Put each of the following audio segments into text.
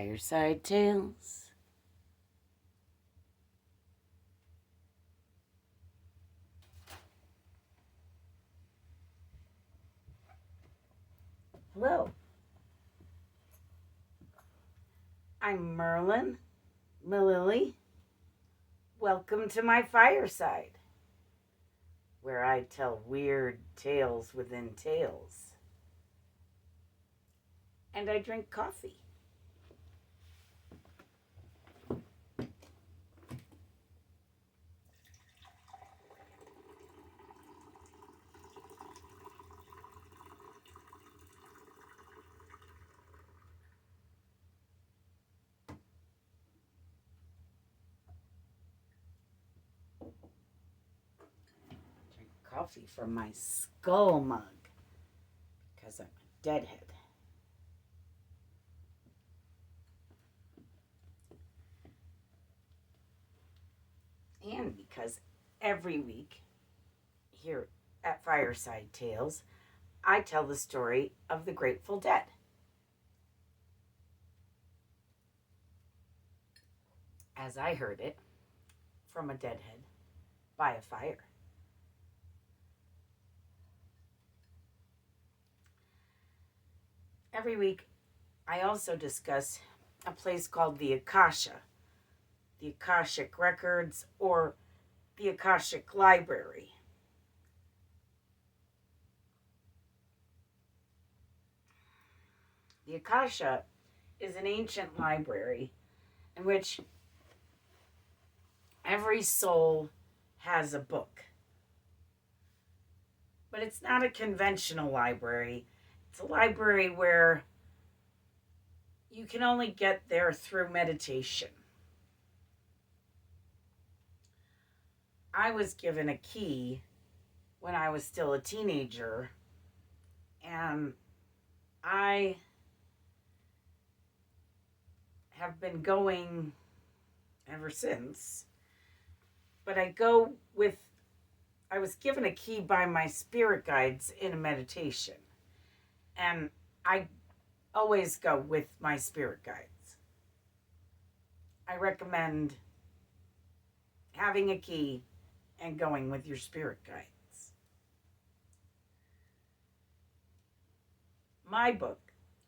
Fireside Tales. Hello, I'm Merlin, Mililli. Welcome to my fireside, where I tell weird tales within tales. And I drink coffee. Drink coffee from my skull mug because I'm a deadhead. And because every week here at Fireside Tales, I tell the story of the Grateful Dead. As I heard it from a deadhead by a fire. Every week, I also discuss a place called the Akasha, the Akashic Records, or the Akashic Library. The Akasha is an ancient library in which every soul has a book. But it's not a conventional library. It's a library where you can only get there through meditation. I was given a key when I was still a teenager, and I have been going ever since. But I was given a key by my spirit guides in a meditation, and I always go with my spirit guides. I recommend having a key and going with your spirit guides. My book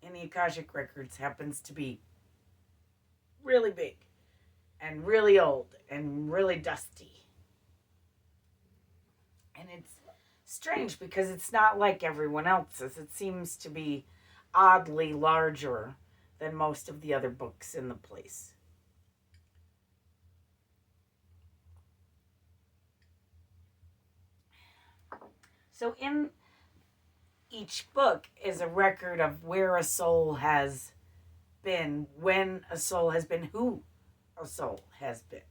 in the Akashic Records happens to be really big and really old and really dusty. And it's strange because it's not like everyone else's. It seems to be oddly larger than most of the other books in the place. So in each book is a record of where a soul has been, when a soul has been, who a soul has been.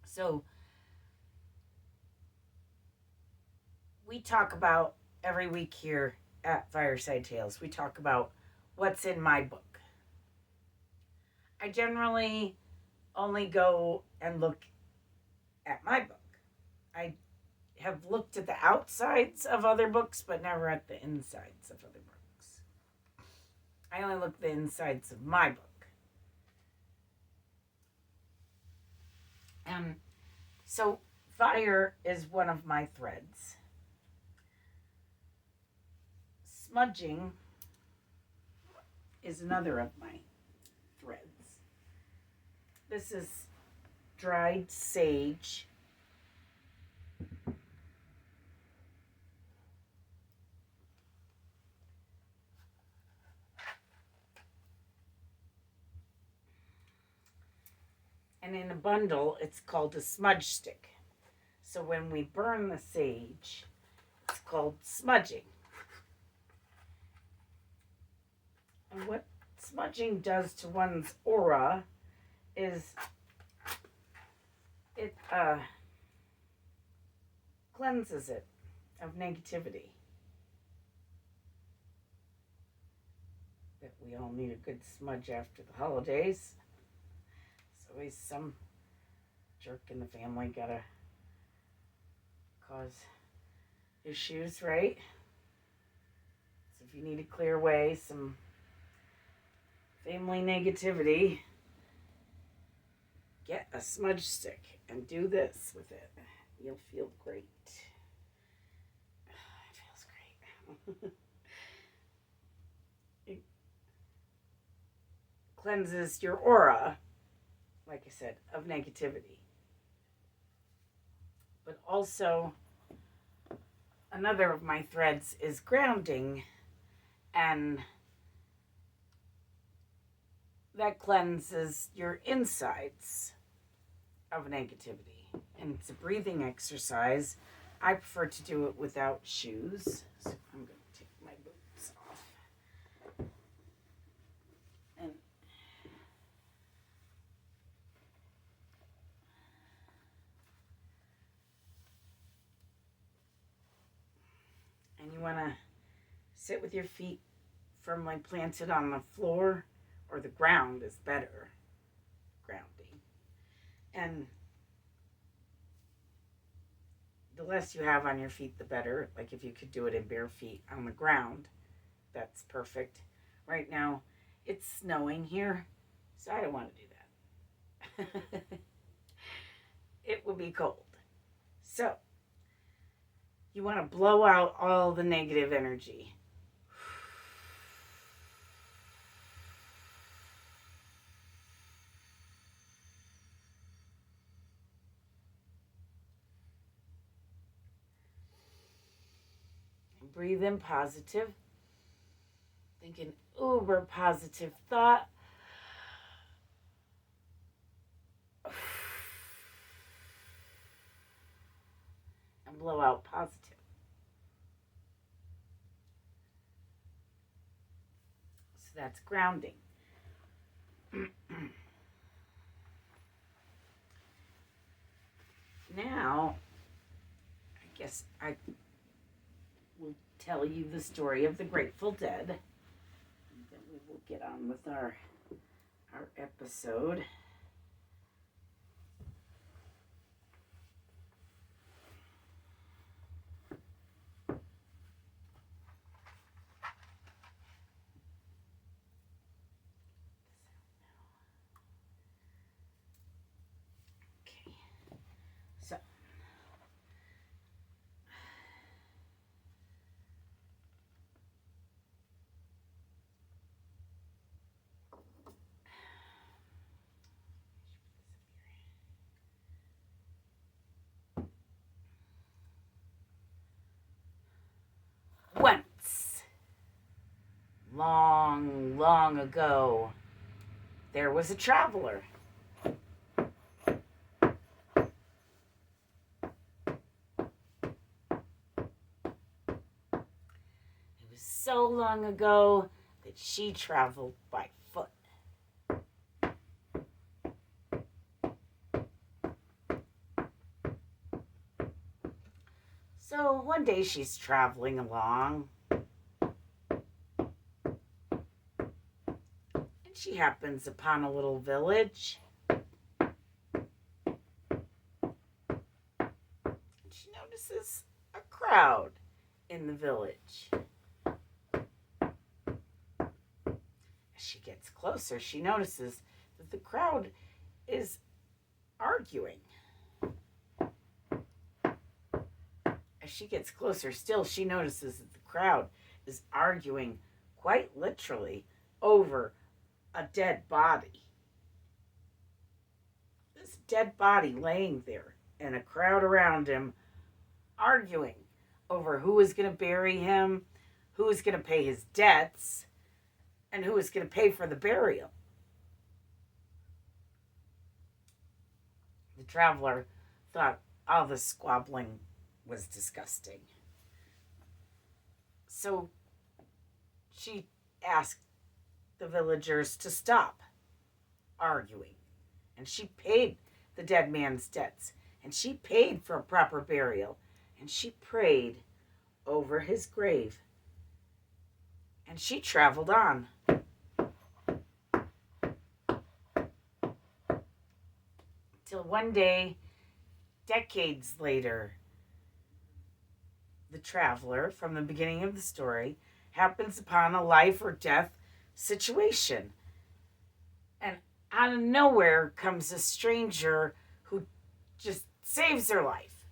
So we talk about every week here at Fireside Tales, we talk about what's in my book. I generally only go and look at my book. I have looked at the outsides of other books, but never at the insides of other books. I only look at the insides of my book. So fire is one of my threads. Smudging is another of my threads. This is dried sage. And in a bundle, it's called a smudge stick. So when we burn the sage, it's called smudging. And what smudging does to one's aura is it cleanses it of negativity. That we all need a good smudge after the holidays. There's always some jerk in the family gotta cause issues, right? So if you need to clear away some family negativity, get a smudge stick and do this with it. You'll feel great. It feels great. It cleanses your aura, like I said, of negativity. But also, another of my threads is grounding, and that cleanses your insides of negativity. And it's a breathing exercise. I prefer to do it without shoes. So I'm going to take my boots off. And you want to sit with your feet firmly planted on the floor, or the ground is better grounding. And the less you have on your feet, the better. Like if you could do it in bare feet on the ground, that's perfect. Right now, it's snowing here, so I don't want to do that. It will be cold. So, you want to blow out all the negative energy. Breathe in positive. Think an uber positive thought. And blow out positive. So that's grounding. Now, I guess I will tell you the story of the Grateful Dead. And then we will get on with our episode. Okay. So, once, long, long ago, there was a traveler. It was so long ago that she traveled by foot. So one day she's traveling along, and she happens upon a little village. She notices a crowd in the village. As she gets closer, she notices that the crowd is arguing. As she gets closer still, she notices that the crowd is arguing quite literally over a dead body. This dead body laying there, and a crowd around him arguing over who is going to bury him, who is going to pay his debts, and who is going to pay for the burial. The traveler thought all the squabbling was disgusting. So she asked the villagers to stop arguing. And she paid the dead man's debts. And she paid for a proper burial. And she prayed over his grave. And she traveled on. Till one day, decades later, the traveler from the beginning of the story happens upon a life or death situation. out of nowhere comes a stranger who just saves their life.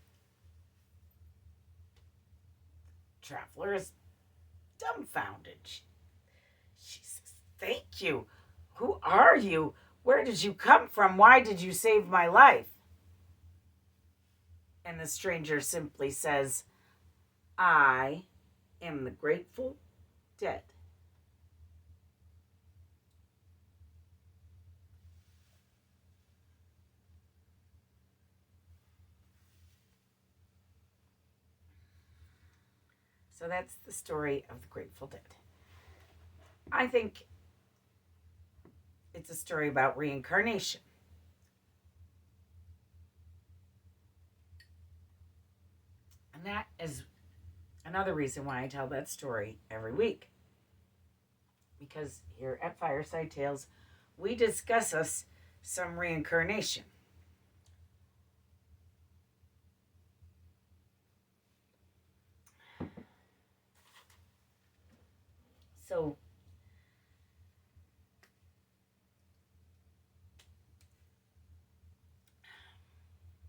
Traveler is dumbfounded. She says, "Thank you. Who are you? Where did you come from? Why did you save my life?" And the stranger simply says, "I am the Grateful Dead." So that's the story of the Grateful Dead. I think it's a story about reincarnation. And that is another reason why I tell that story every week. Because here at Fireside Tales, we discuss some reincarnation. So,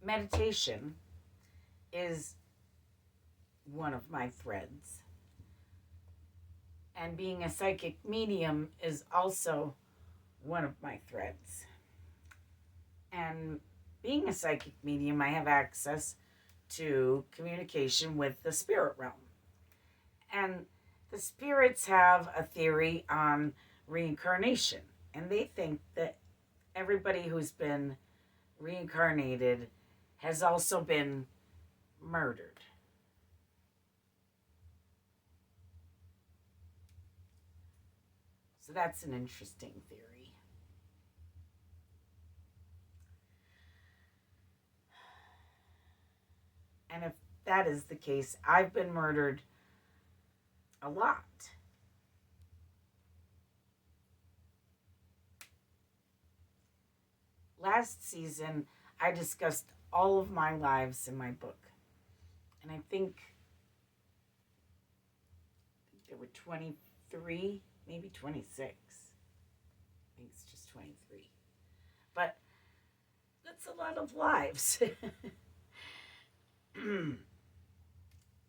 meditation is one of my threads. And being a psychic medium is also one of my threads. And being a psychic medium, I have access to communication with the spirit realm. And the spirits have a theory on reincarnation. And they think that everybody who's been reincarnated has also been murdered. So that's an interesting theory. And if that is the case, I've been murdered a lot. Last season, I discussed all of my lives in my book. And I think there were 23, maybe 26. I think it's just 23. But that's a lot of lives.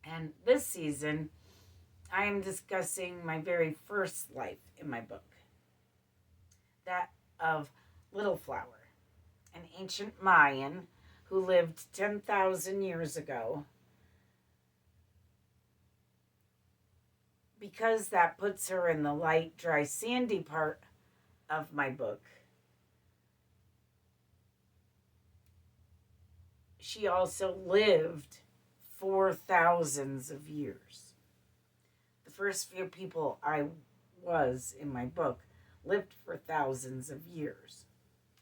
And this season, I am discussing my very first life in my book. That of Little Flower, an ancient Mayan who lived 10,000 years ago. Because that puts her in the light, dry, sandy part of my book, she also lived for thousands of years. The first few people I was in my book lived for thousands of years.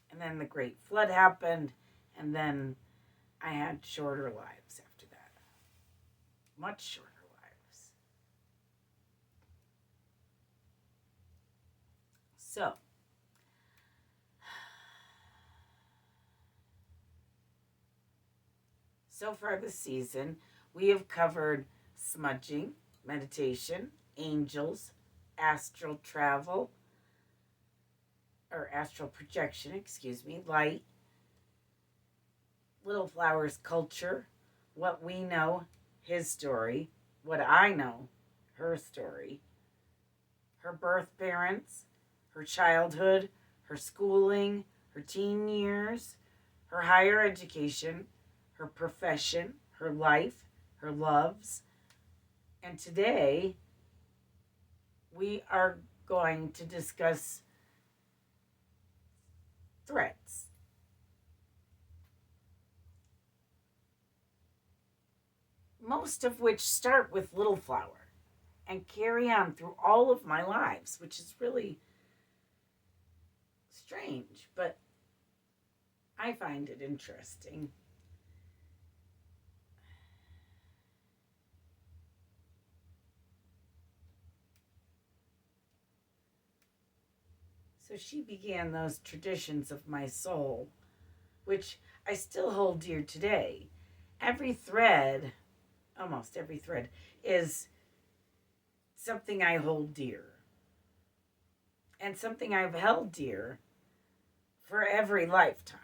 And then the Great Flood happened, and then I had shorter lives after that. Much shorter lives. So far this season, we have covered smudging, meditation, angels, astral travel, or astral projection, light, Little Flower's culture, what we know, his story, what I know, her story, her birth parents, her childhood, her schooling, her teen years, her higher education, her profession, her life, her loves. And today, we are going to discuss threats. Most of which start with Little Flower and carry on through all of my lives, which is really strange, but I find it interesting. So she began those traditions of my soul, which I still hold dear today. Every thread, almost every thread, is something I hold dear. And something I've held dear for every lifetime.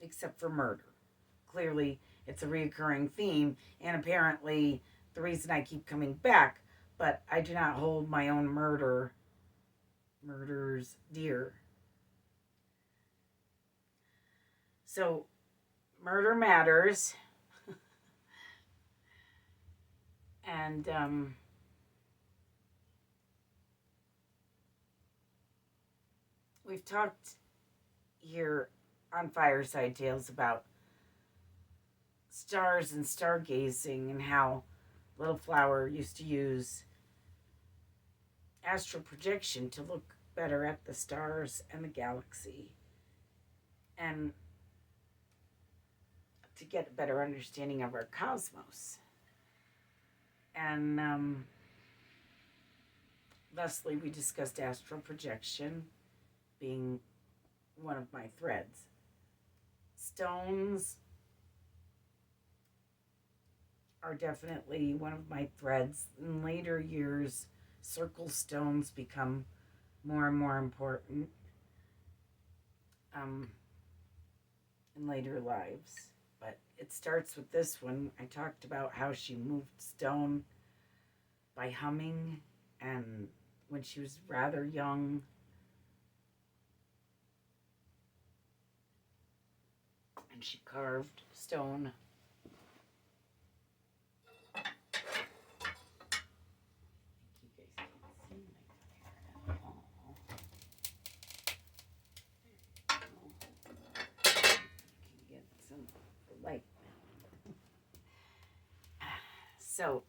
Except for murder. Clearly, it's a reoccurring theme, and apparently, the reason I keep coming back, but I do not hold my own murders dear. So, murder matters, and we've talked here on Fireside Tales about stars and stargazing and how Little Flower used to use astral projection to look better at the stars and the galaxy and to get a better understanding of our cosmos. And thusly, we discussed astral projection being one of my threads. Stones are definitely one of my threads. In later years, circle stones become more and more important in later lives. But it starts with this one. I talked about how she moved stone by humming, and when she was rather young, and she carved stone. You guys can't see my hair at all. You can get some light. So,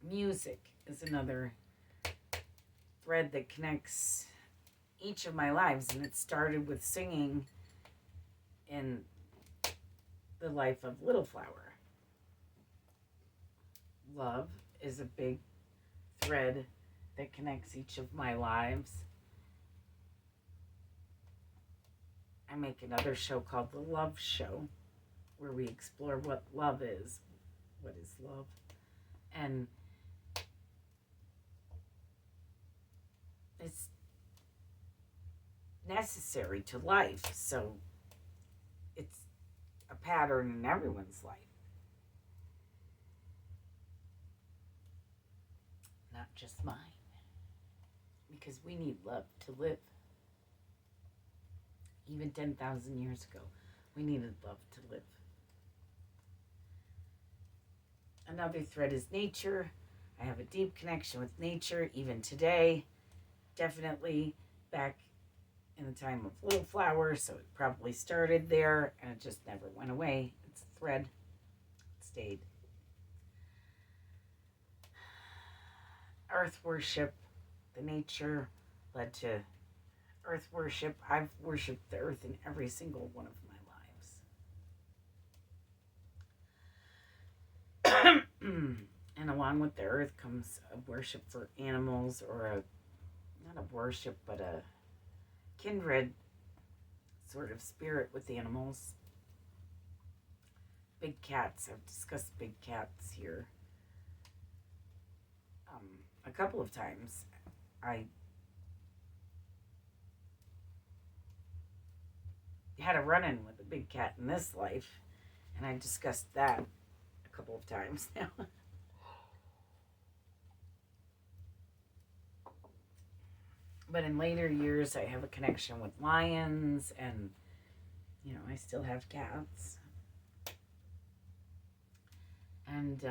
music is another thread that connects each of my lives, and it started with singing in the life of Little Flower. Love is a big thread that connects each of my lives. I make another show called The Love Show, where we explore what love is. What is love? And it's necessary to life, so it's a pattern in everyone's life, not just mine, because we need love to live. Even 10,000 years ago, we needed love to live. Another thread is nature. I have a deep connection with nature even today. Definitely back in the time of Little Flower, so it probably started there and it just never went away. It's a thread. It stayed. Earth worship, the nature led to earth worship. I've worshipped the earth in every single one of my lives. And along with the earth comes a worship for animals, or not a worship, but a kindred sort of spirit with animals. Big cats. I've discussed big cats here a couple of times. I had a run-in with a big cat in this life, and I discussed that a couple of times now. But in later years, I have a connection with lions, and I still have cats. And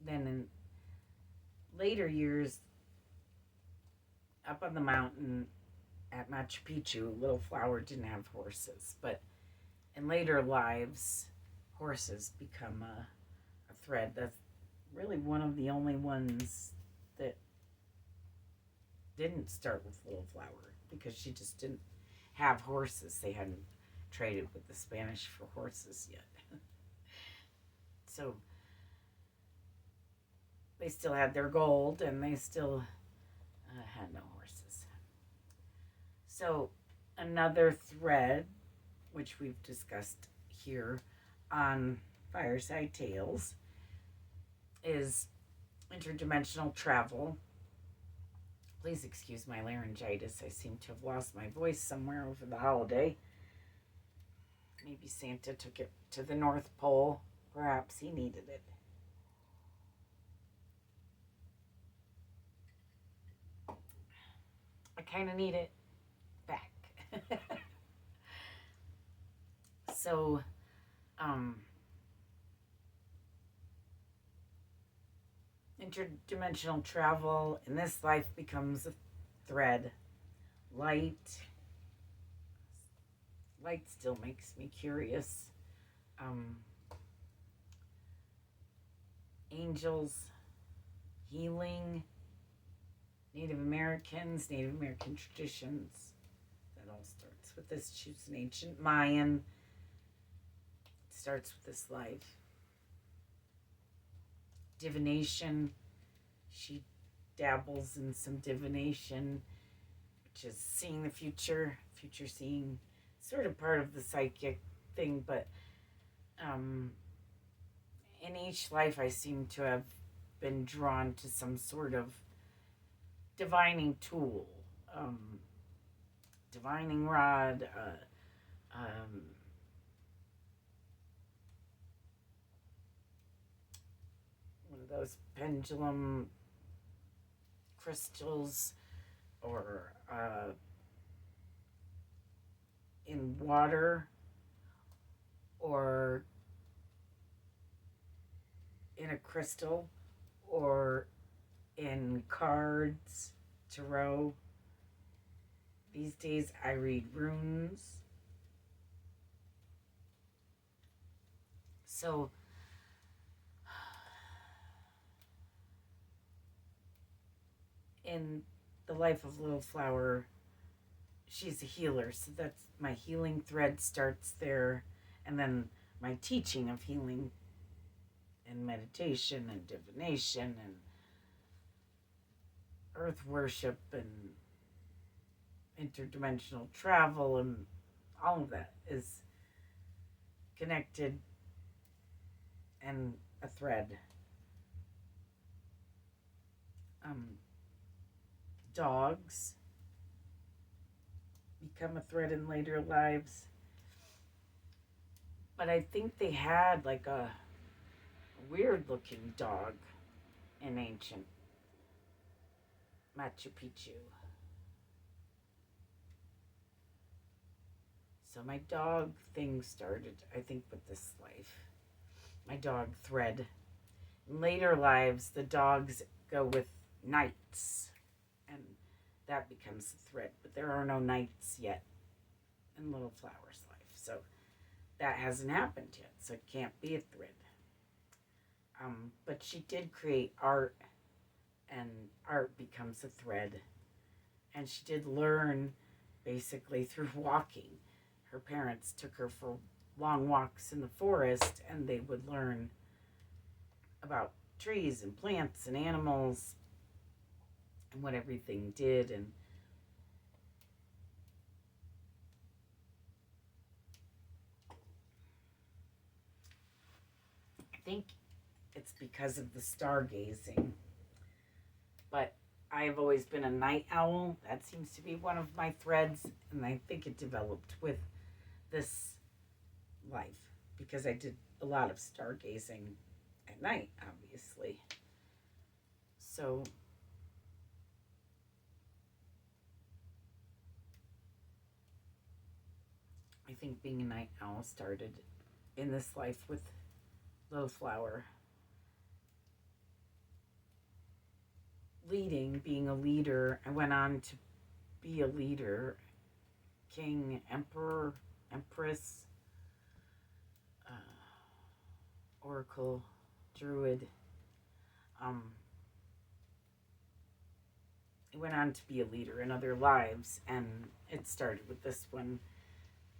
then in later years, up on the mountain at Machu Picchu, Little Flower didn't have horses, but in later lives, horses become a thread. That's really one of the only ones that didn't start with Little Flower, because she just didn't have horses. They hadn't traded with the Spanish for horses yet. So they still had their gold, and they still had no horses. So Another thread, which we've discussed here on Fireside Tales, is interdimensional travel. Please excuse my laryngitis. I seem to have lost my voice somewhere over the holiday. Maybe Santa took it to the North Pole. Perhaps he needed it. I kind of need it back. So, interdimensional travel in this life becomes a thread. Light still makes me curious. Angels, healing, Native American traditions. That all starts with this. She's an ancient Mayan. It starts with this life. Divination. She dabbles in some divination, which is seeing the future seeing, sort of part of the psychic thing, but in each life I seem to have been drawn to some sort of divining tool, divining rod, one of those pendulum crystals, or in water, or in a crystal, or in cards, tarot. These days I read runes. So in the life of Little Flower, she's a healer, so that's my healing thread starts there, and then my teaching of healing and meditation and divination and earth worship and interdimensional travel and all of that is connected and a thread. Dogs become a thread in later lives, but I think they had like a weird looking dog in ancient Machu Picchu. So my dog thing started, I think, with this life. My dog thread. In later lives, the dogs go with knights, and that becomes a thread. But there are no knights yet in Little Flower's life, so that hasn't happened yet. So it can't be a thread. But she did create art, and art becomes a thread. And she did learn basically through walking. Her parents took her for long walks in the forest, and they would learn about trees and plants and animals and what everything did. And I think it's because of the stargazing. But I've always been a night owl. That seems to be one of my threads, and I think it developed with this life because I did a lot of stargazing at night, obviously. So I think being a night owl started in this life with Little Flower. Being a leader, I went on to be a leader, king, emperor, empress, oracle, druid. I went on to be a leader in other lives, and it started with this one.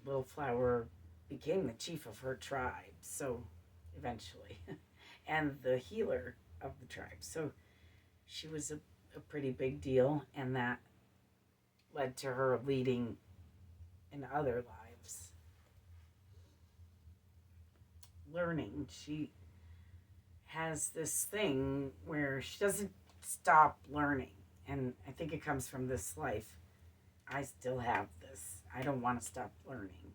Little Flower became the chief of her tribe, so eventually, and the healer of the tribe. So she was a pretty big deal, and that led to her leading in other lives. Learning. She has this thing where she doesn't stop learning. And I think it comes from this life. I still have this. I don't want to stop learning.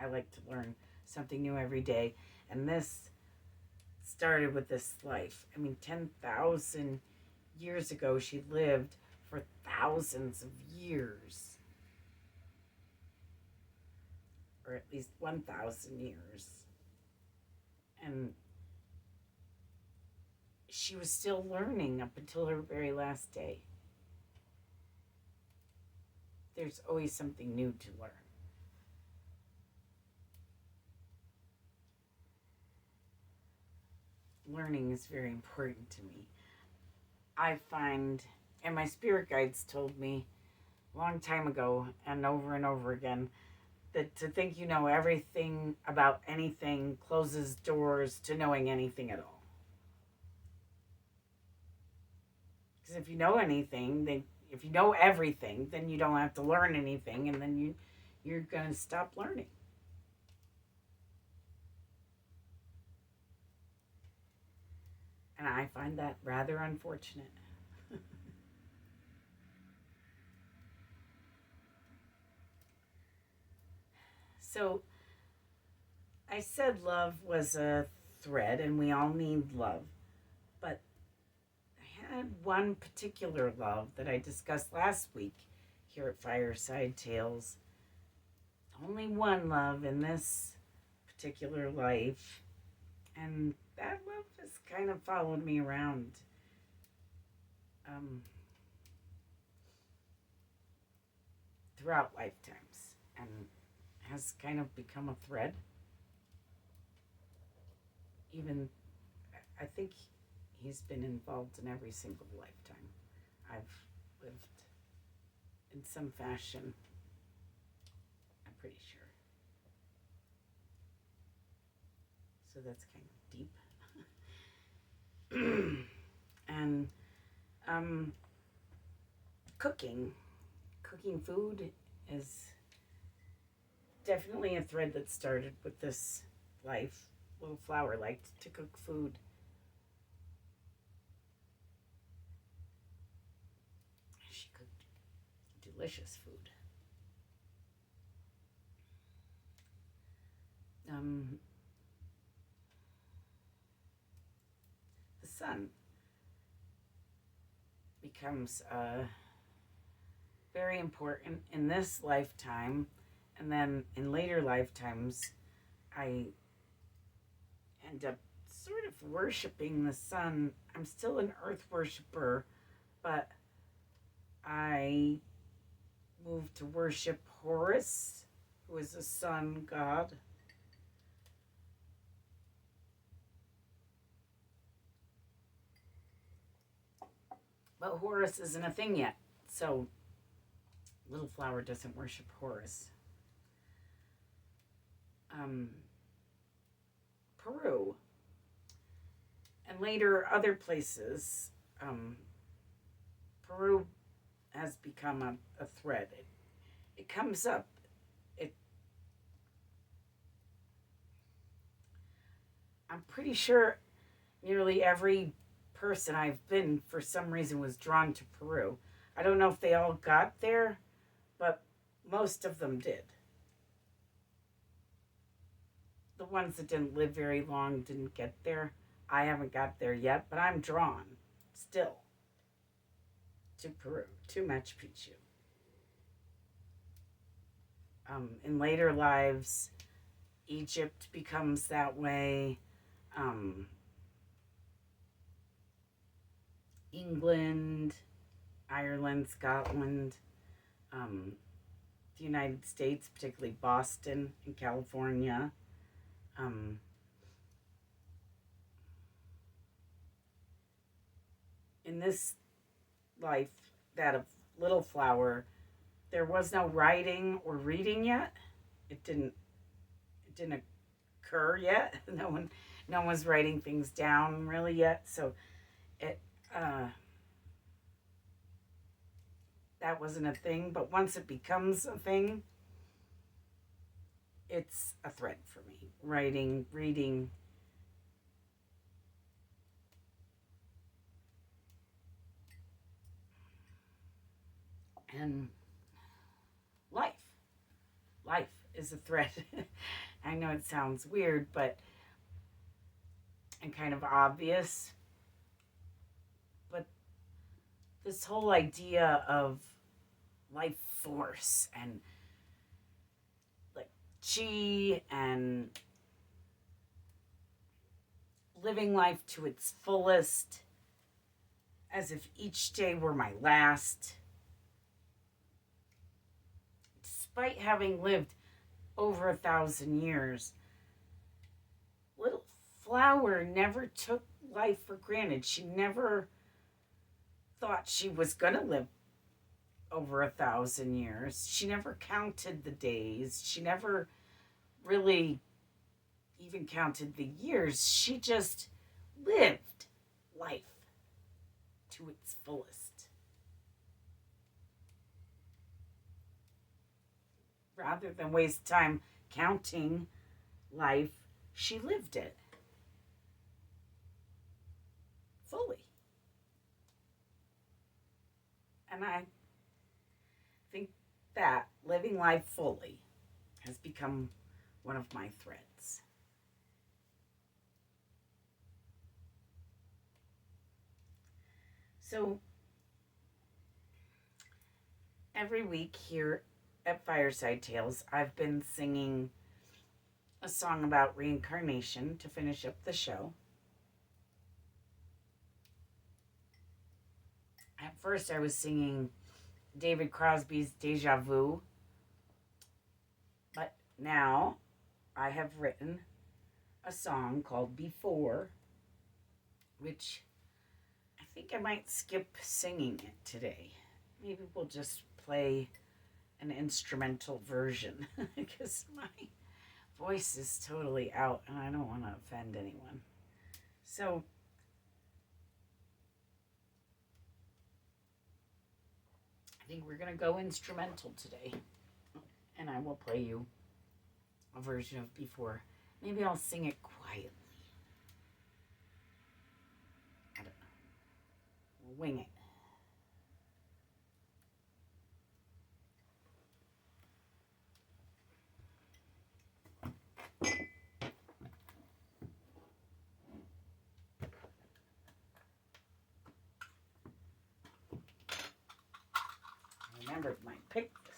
I like to learn something new every day. And this started with this life. I mean, 10,000 years ago, she lived for thousands of years. Or at least 1,000 years. And she was still learning up until her very last day. There's always something new to learn. Learning is very important to me. I find, and my spirit guides told me a long time ago and over again, that to think you know everything about anything closes doors to knowing anything at all. Because if you know anything, then if you know everything, then you don't have to learn anything, and then you're going to stop learning. And I find that rather unfortunate. So I said love was a thread, and we all need love. But I had one particular love that I discussed last week here at Fireside Tales. Only one love in this particular life. And that love has kind of followed me around. Throughout lifetimes, and has kind of become a thread. Even, I think he's been involved in every single lifetime I've lived in some fashion. I'm pretty sure. So that's kind of deep. And cooking food is definitely a thread that started with this life. Little Flower liked to cook food. She cooked delicious food. The sun becomes very important in this lifetime, and then in later lifetimes I end up sort of worshiping the sun. I'm still an earth worshiper, but I moved to worship Horus, who is a sun god. But Horus isn't a thing yet, so Little Flower doesn't worship Horus. Peru, and later other places, Peru has become a thread. It comes up. I'm pretty sure nearly every person I've been, for some reason, was drawn to Peru. I don't know if they all got there, but most of them did. The ones that didn't live very long didn't get there. I haven't got there yet, but I'm drawn still to Peru, to Machu Picchu. In later lives, Egypt becomes that way. England, Ireland, Scotland, the United States, particularly Boston and California. In this life, that of Little Flower, there was no writing or reading yet. It didn't occur yet. No one was writing things down really yet. So it that wasn't a thing. But once it becomes a thing, it's a thread for me. Writing, reading, and life. Life is a thread. I know it sounds weird, but and kind of obvious. But this whole idea of life force and like chi and living life to its fullest as if each day were my last. Despite having lived over 1,000 years, little Flower never took life for granted. She never thought she was going to live over 1,000 years. She never counted the days. She never really even counted the years. She just lived life to its fullest. Rather than waste time counting life, she lived it fully. And I think that living life fully has become one of my threads. So every week here at Fireside Tales, I've been singing a song about reincarnation to finish up the show. At first, I was singing David Crosby's Deja Vu, but now I have written a song called Before, which I think I might skip singing it today. Maybe we'll just play an instrumental version because my voice is totally out and I don't want to offend anyone. So I think we're going to go instrumental today. And I will play you a version of Before. Maybe I'll sing it quietly. I don't know. We'll wing it. I remembered my pick this.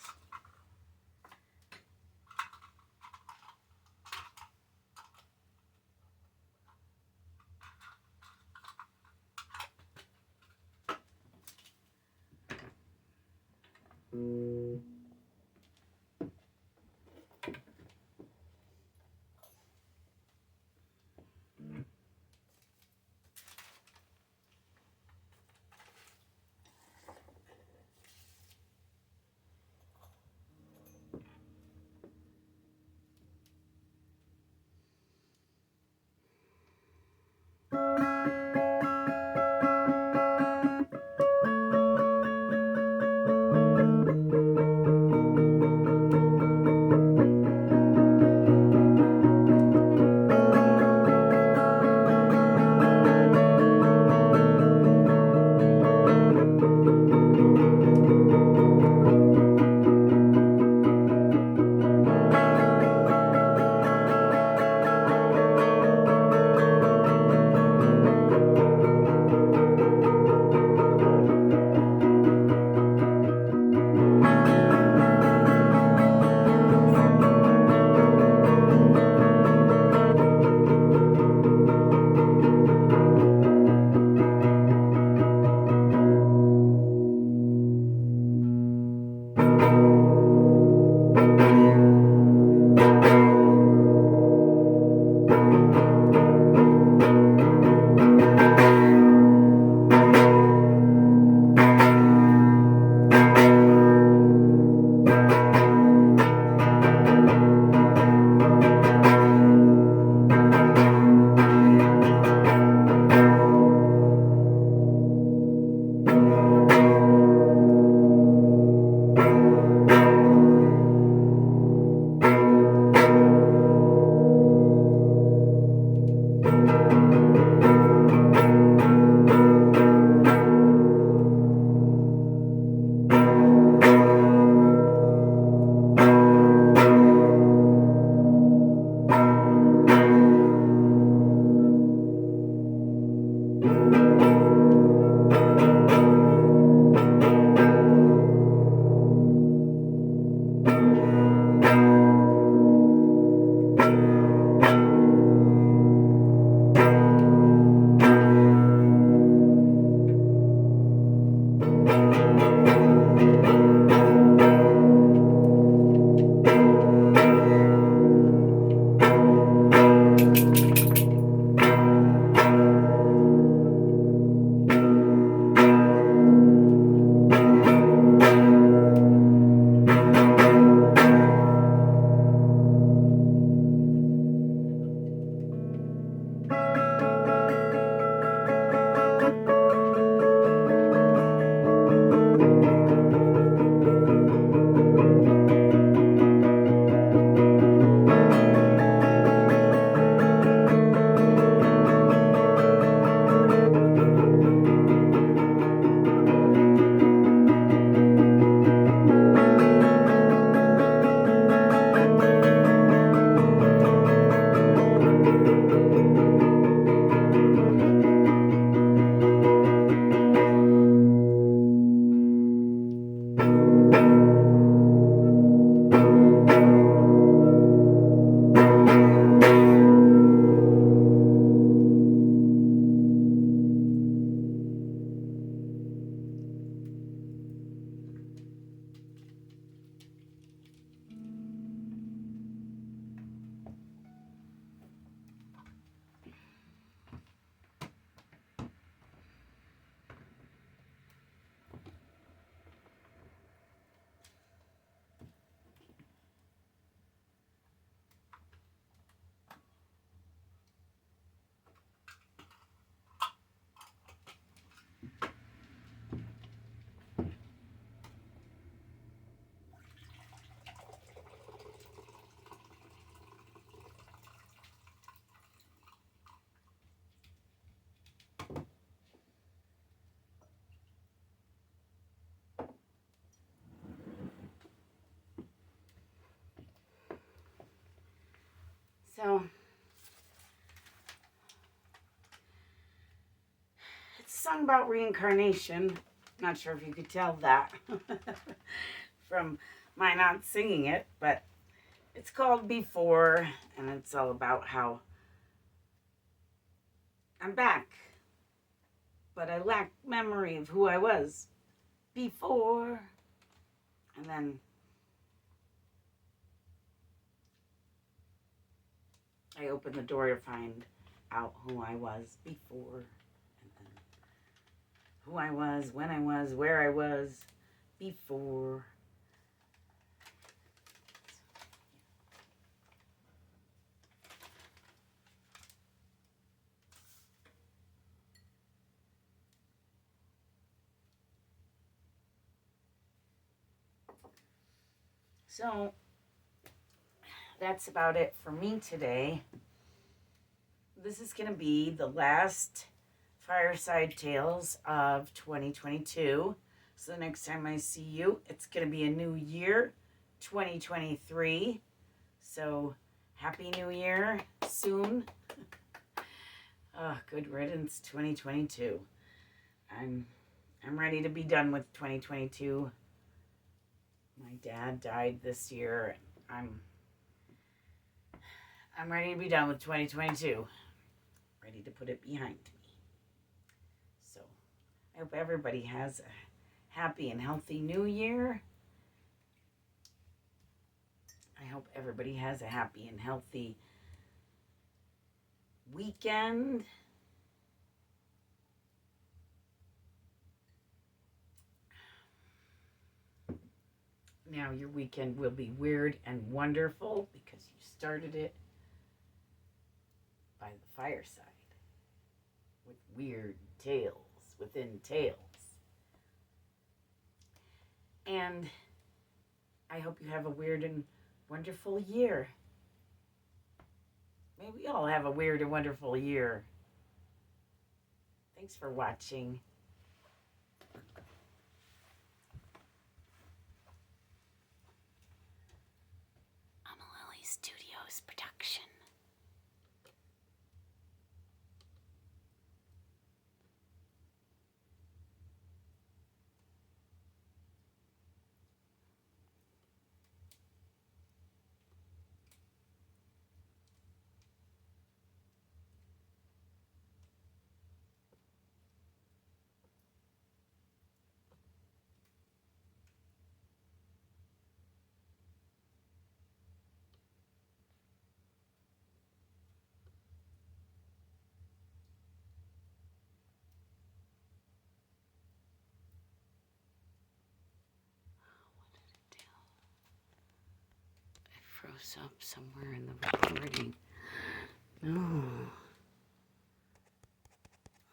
So, it's a song about reincarnation. Not sure if you could tell that from my not singing it, but it's called Before, and it's all about how I'm back, but I lack memory of who I was before. And then I opened the door to find out who I was before. And then who I was, when I was, where I was before. So that's about it for me today. This is going to be the last Fireside Tales of 2022. So the next time I see you, it's going to be a new year, 2023. So happy new year soon. Good riddance, 2022. I'm ready to be done with 2022. My dad died this year. I'm ready to be done with 2022. Ready to put it behind me. So I hope everybody has a happy and healthy new year. I hope everybody has a happy and healthy weekend. Now your weekend will be weird and wonderful because you started it by the fireside with weird tales within tales. And I hope you have a weird and wonderful year. May we all have a weird and wonderful year. Thanks for watching. Mililli Studios production. goes up somewhere in the recording. No.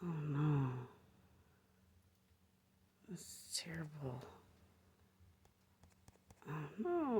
Oh no. This is terrible. Oh no.